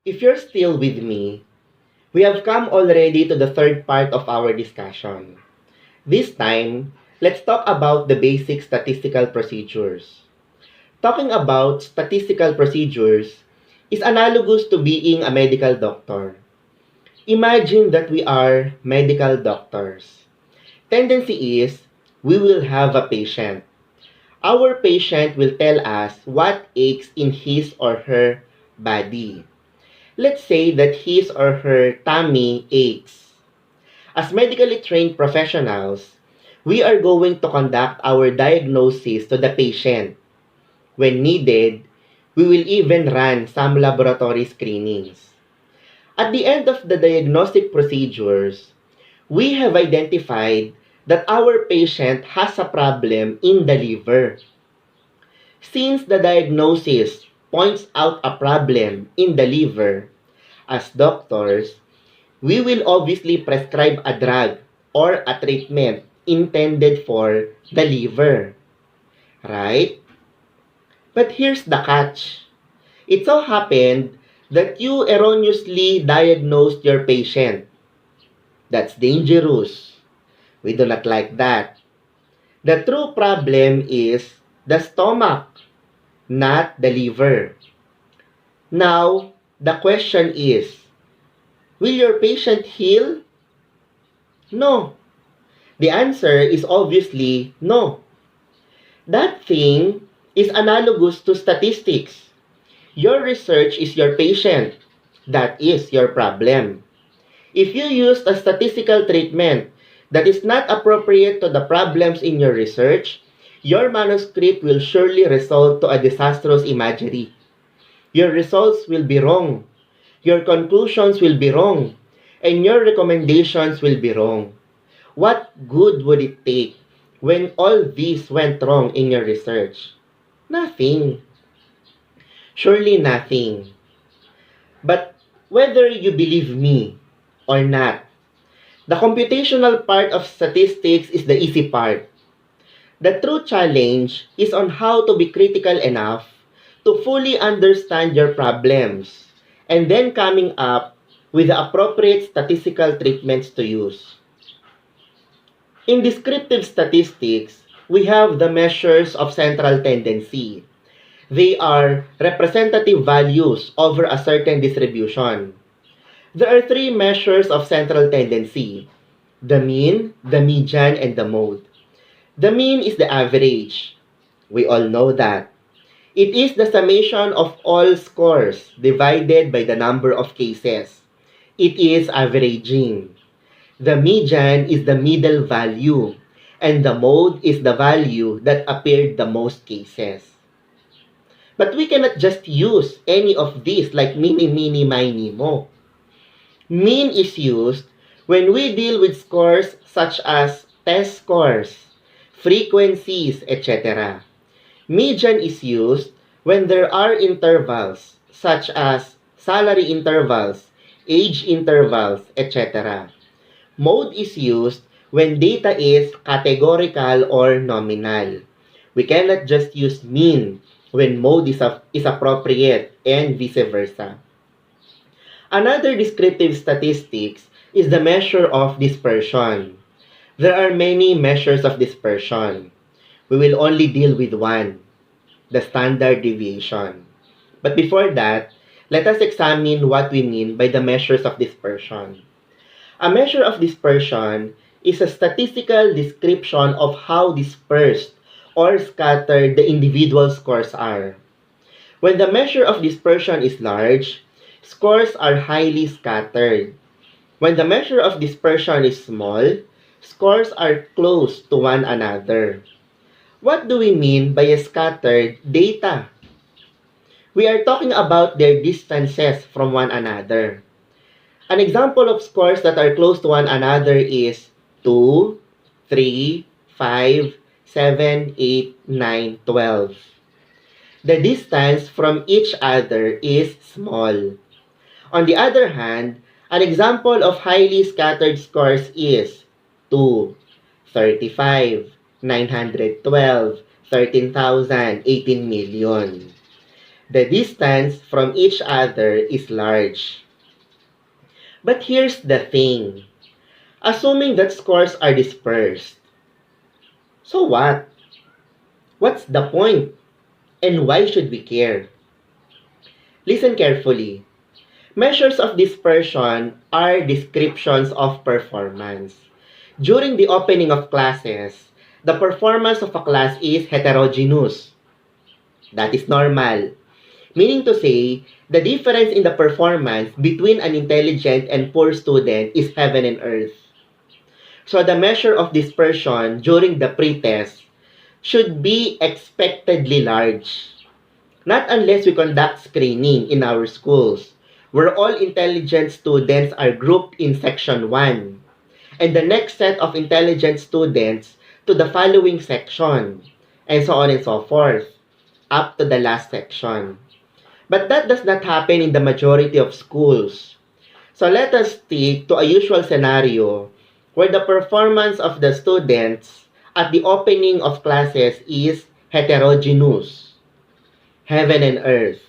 If you're still with me, we have come already to the third part of our discussion. This time, let's talk about the basic statistical procedures. Talking about statistical procedures is analogous to being a medical doctor. Imagine that we are medical doctors. Tendency is we will have a patient. Our patient will tell us what aches in his or her body. Let's say that his or her tummy aches. As medically trained professionals, we are going to conduct our diagnosis to the patient. When needed, we will even run some laboratory screenings. At the end of the diagnostic procedures, we have identified that our patient has a problem in the liver. Since the diagnosis points out a problem in the liver, as doctors, we will obviously prescribe a drug or a treatment intended for the liver, right? But here's the catch. It so happened that you erroneously diagnosed your patient. That's dangerous. We do not like that. The true problem is the stomach, not the liver. Now, the question is, will your patient heal? No. The answer is obviously no. That thing is analogous to statistics. Your research is your patient. That is your problem. If you use a statistical treatment that is not appropriate to the problems in your research, your manuscript will surely result to a disastrous imagery. Your results will be wrong. Your conclusions will be wrong. And your recommendations will be wrong. What good would it take when all this went wrong in your research? Nothing. Surely nothing. But whether you believe me or not, the computational part of statistics is the easy part. The true challenge is on how to be critical enough to fully understand your problems and then coming up with the appropriate statistical treatments to use. In descriptive statistics, we have the measures of central tendency. They are representative values over a certain distribution. There are three measures of central tendency: the mean, the median, and the mode. The mean is the average. We all know that. It is the summation of all scores divided by the number of cases. It is averaging. The median is the middle value, and the mode is the value that appeared the most cases. But we cannot just use any of these like mini, mini, mini, mo. Mean is used when we deal with scores such as test scores, frequencies, etc. Median is used when there are intervals such as salary intervals, age intervals, etc. Mode is used when data is categorical or nominal. We cannot just use mean when mode is appropriate and vice versa. Another descriptive statistics is the measure of dispersion. There are many measures of dispersion. We will only deal with one, the standard deviation. But before that, let us examine what we mean by the measures of dispersion. A measure of dispersion is a statistical description of how dispersed or scattered the individual scores are. When the measure of dispersion is large, scores are highly scattered. When the measure of dispersion is small, scores are close to one another. What do we mean by a scattered data? We are talking about their distances from one another. An example of scores that are close to one another is 2, 3, 5, 7, 8, 9, 12. The distance from each other is small. On the other hand, an example of highly scattered scores is 2, 35, 912, 13,000, 18 million. The distance from each other is large. But here's the thing. Assuming that scores are dispersed, so what? What's the point? And why should we care? Listen carefully. Measures of dispersion are descriptions of performance. During the opening of classes, the performance of a class is heterogeneous. That is normal. Meaning to say, the difference in the performance between an intelligent and poor student is heaven and earth. So the measure of dispersion during the pretest should be expectedly large. Not unless we conduct screening in our schools, where all intelligent students are grouped in section 1, and the next set of intelligent students to the following section, and so on and so forth, up to the last section. But that does not happen in the majority of schools. So let us stick to a usual scenario where the performance of the students at the opening of classes is heterogeneous, heaven and earth.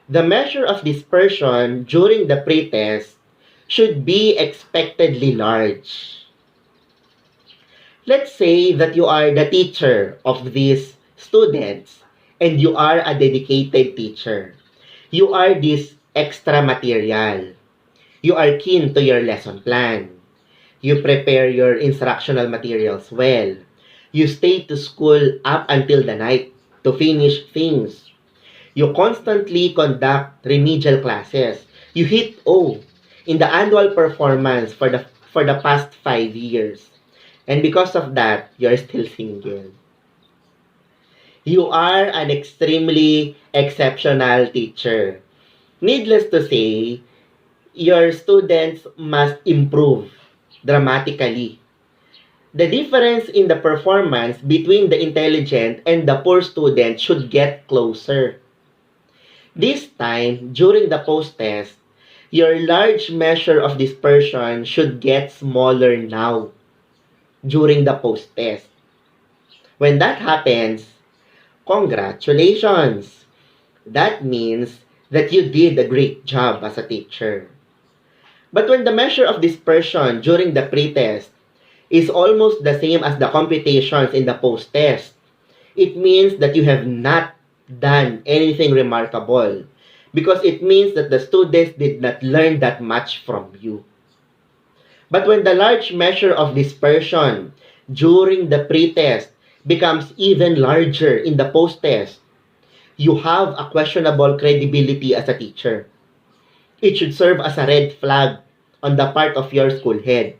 The measure of dispersion during the pretest should be expectedly large. Let's say that you are the teacher of these students and you are a dedicated teacher. You are this extra material. You are keen to your lesson plan. You prepare your instructional materials well. You stay to school up until the night to finish things. You constantly conduct remedial classes. You hit O in the annual performance for the past 5 years. And because of that, you're still single. You are an extremely exceptional teacher. Needless to say, your students must improve dramatically. The difference in the performance between the intelligent and the poor student should get closer. This time, during the post-test, your large measure of dispersion should get smaller now during the post-test. When that happens, congratulations! That means that you did a great job as a teacher. But when the measure of dispersion during the pre-test is almost the same as the computations in the post-test, it means that you have not done anything remarkable because it means that the students did not learn that much from you. But when the large measure of dispersion during the pre-test becomes even larger in the post-test, you have a questionable credibility as a teacher. It should serve as a red flag on the part of your school head.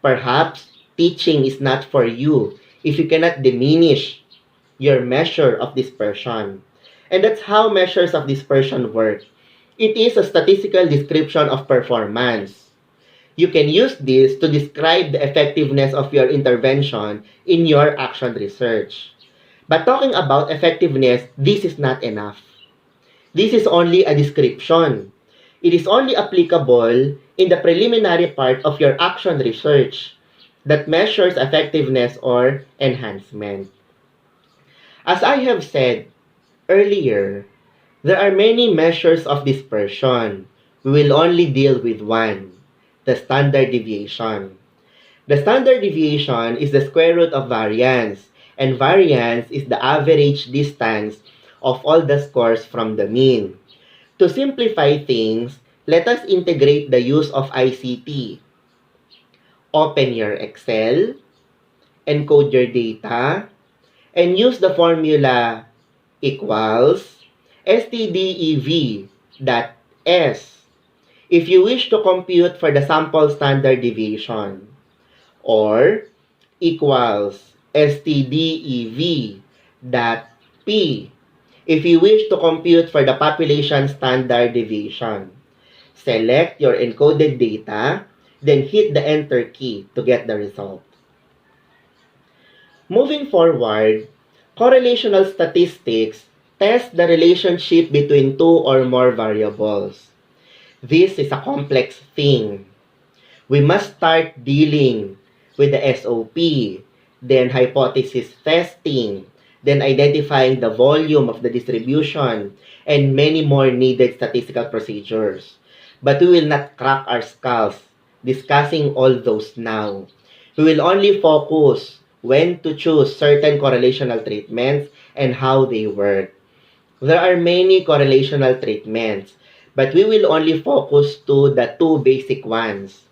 Perhaps teaching is not for you if you cannot diminish your measure of dispersion. And that's how measures of dispersion work. It is a statistical description of performance. You can use this to describe the effectiveness of your intervention in your action research. But talking about effectiveness, this is not enough. This is only a description. It is only applicable in the preliminary part of your action research that measures effectiveness or enhancement. As I have said earlier, there are many measures of dispersion. We will only deal with one, the standard deviation. The standard deviation is the square root of variance, and variance is the average distance of all the scores from the mean. To simplify things, let us integrate the use of ICT. Open your Excel, encode your data, and use the formula equals stdev dot s if you wish to compute for the sample standard deviation, or equals stdev dot p if you wish to compute for the population standard deviation. Select your encoded data, then hit the enter key to get the result. Moving forward, correlational statistics test the relationship between two or more variables. This is a complex thing. We must start dealing with the SOP, then hypothesis testing, then identifying the volume of the distribution, and many more needed statistical procedures. But we will not crack our skulls discussing all those now. We will only focus when to choose certain correlational treatments and how they work. There are many correlational treatments, but we will only focus to the two basic ones,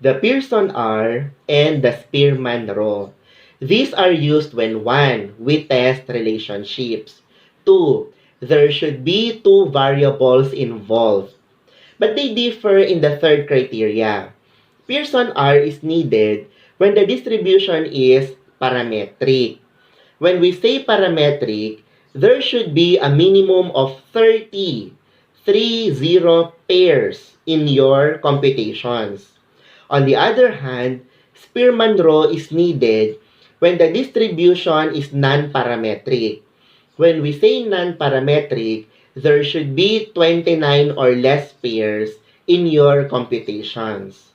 the Pearson R and the Spearman Rho. These are used when 1. We test relationships. 2. There should be two variables involved. But they differ in the third criteria. Pearson R is needed when the distribution is parametric. When we say parametric, there should be a minimum of 30 pairs in your computations. On the other hand, Spearman rho is needed when the distribution is non-parametric. When we say non-parametric, there should be 29 or less pairs in your computations.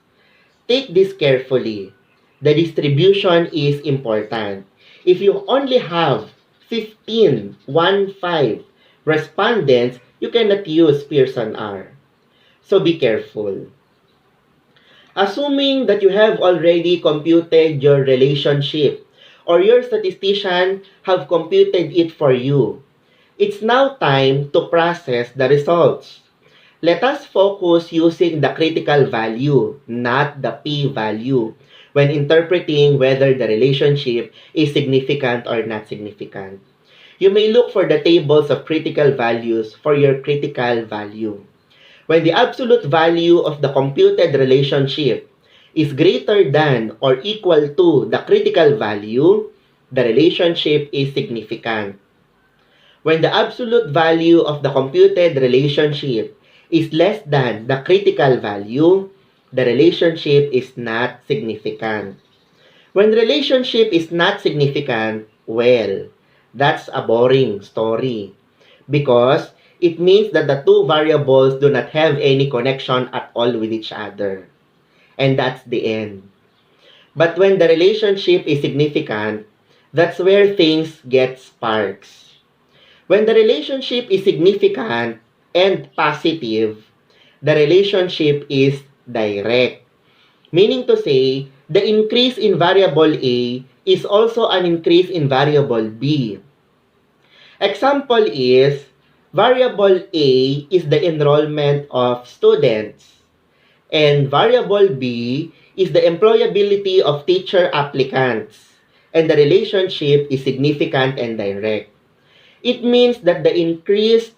Take this carefully. The distribution is important. If you only have 15 respondents, you cannot use Pearson R. So be careful. Assuming that you have already computed your relationship or your statistician have computed it for you, it's now time to process the results. Let us focus using the critical value, not the p-value, when interpreting whether the relationship is significant or not significant. You may look for the tables of critical values for your critical value. When the absolute value of the computed relationship is greater than or equal to the critical value, the relationship is significant. When the absolute value of the computed relationship is less than the critical value, the relationship is not significant. When relationship is not significant, well, that's a boring story because it means that the two variables do not have any connection at all with each other. And that's the end. But when the relationship is significant, that's where things get sparks. When the relationship is significant and positive, the relationship is direct. Meaning to say, the increase in variable A is also an increase in variable B. Example is, variable A is the enrollment of students, and variable B is the employability of teacher applicants, and the relationship is significant and direct. It means that the increased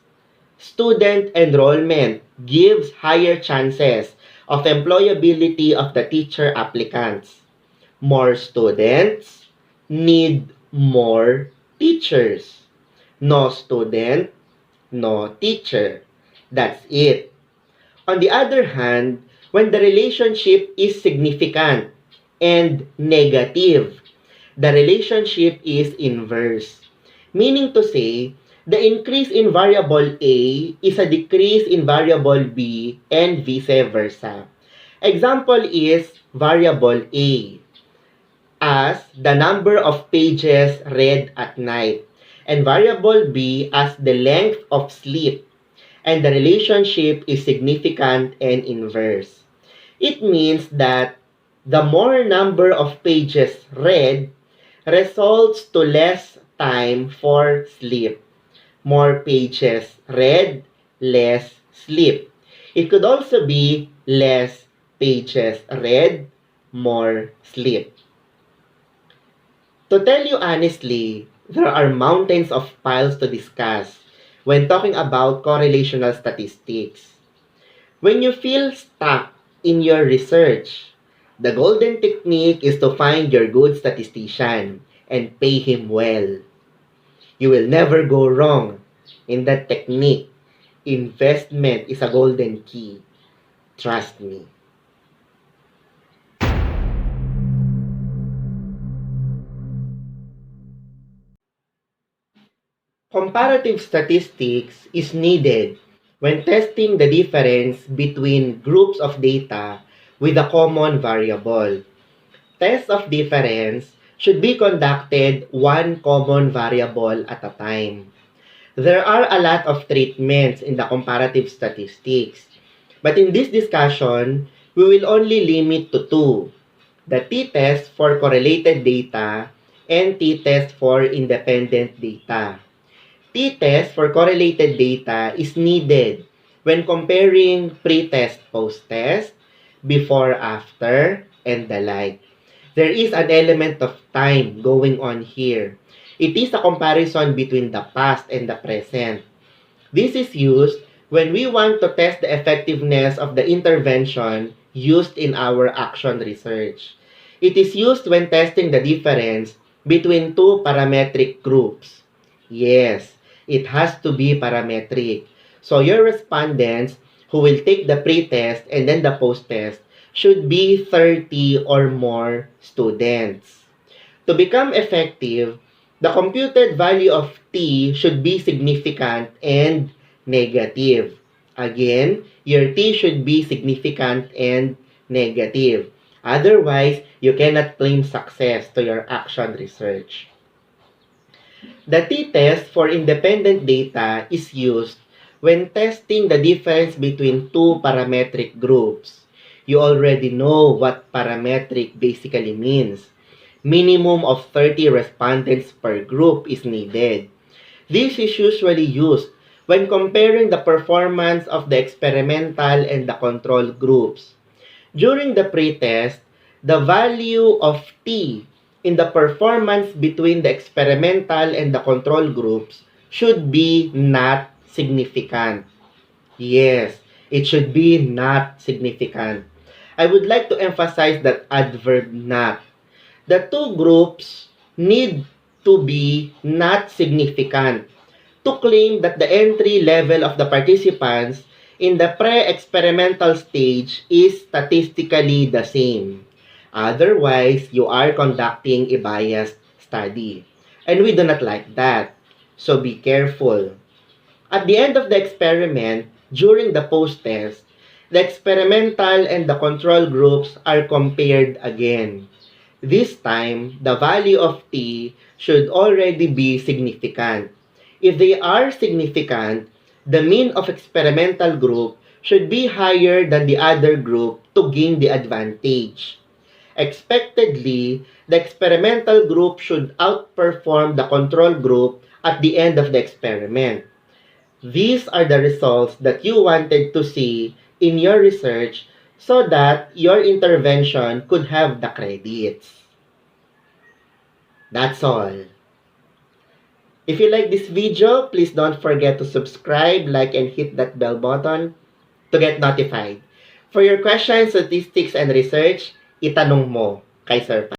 student enrollment gives higher chances of employability of the teacher applicants. More students need more teachers. No student, no teacher. That's it. On the other hand, when the relationship is significant and negative, the relationship is inverse. Meaning to say, the increase in variable A is a decrease in variable B and vice versa. Example is variable A as the number of pages read at night and variable B as the length of sleep, and the relationship is significant and inverse. It means that the more number of pages read results to less time for sleep. More pages read, less sleep. It could also be less pages read, more sleep. To tell you honestly, there are mountains of files to discuss when talking about correlational statistics. When you feel stuck in your research, the golden technique is to find your good statistician and pay him well. You will never go wrong in that technique. Investment is a golden key. Trust me. Comparative statistics is needed when testing the difference between groups of data with a common variable. Test of difference should be conducted one common variable at a time. There are a lot of treatments in the comparative statistics, but in this discussion, we will only limit to two: the t-test for correlated data and t-test for independent data. T-test for correlated data is needed when comparing pre-test, post-test, before, after, and the like. There is an element of time going on here. It is a comparison between the past and the present. This is used when we want to test the effectiveness of the intervention used in our action research. It is used when testing the difference between two parametric groups. Yes, it has to be parametric. So your respondents who will take the pre-test and then the post-test should be 30 or more students. To become effective, the computed value of t should be significant and negative. Again, your t should be significant and negative. Otherwise, you cannot claim success to your action research. The t-test for independent data is used when testing the difference between two parametric groups. You already know what parametric basically means. Minimum of 30 respondents per group is needed. This is usually used when comparing the performance of the experimental and the control groups. During the pretest, the value of t in the performance between the experimental and the control groups should be not significant. Yes, it should be not significant. I would like to emphasize that adverb not. The two groups need to be not significant to claim that the entry level of the participants in the pre-experimental stage is statistically the same. Otherwise, you are conducting a biased study. And we do not like that. So be careful. At the end of the experiment, during the post-test, the experimental and the control groups are compared again. This time, the value of t should already be significant. If they are significant, the mean of experimental group should be higher than the other group to gain the advantage. Expectedly, the experimental group should outperform the control group at the end of the experiment. These are the results that you wanted to see in your research so that your intervention could have the credits. That's all. If you like this video, please don't forget to subscribe, like, and hit that bell button to get notified. For your questions, statistics, and research, itanong mo kay Sir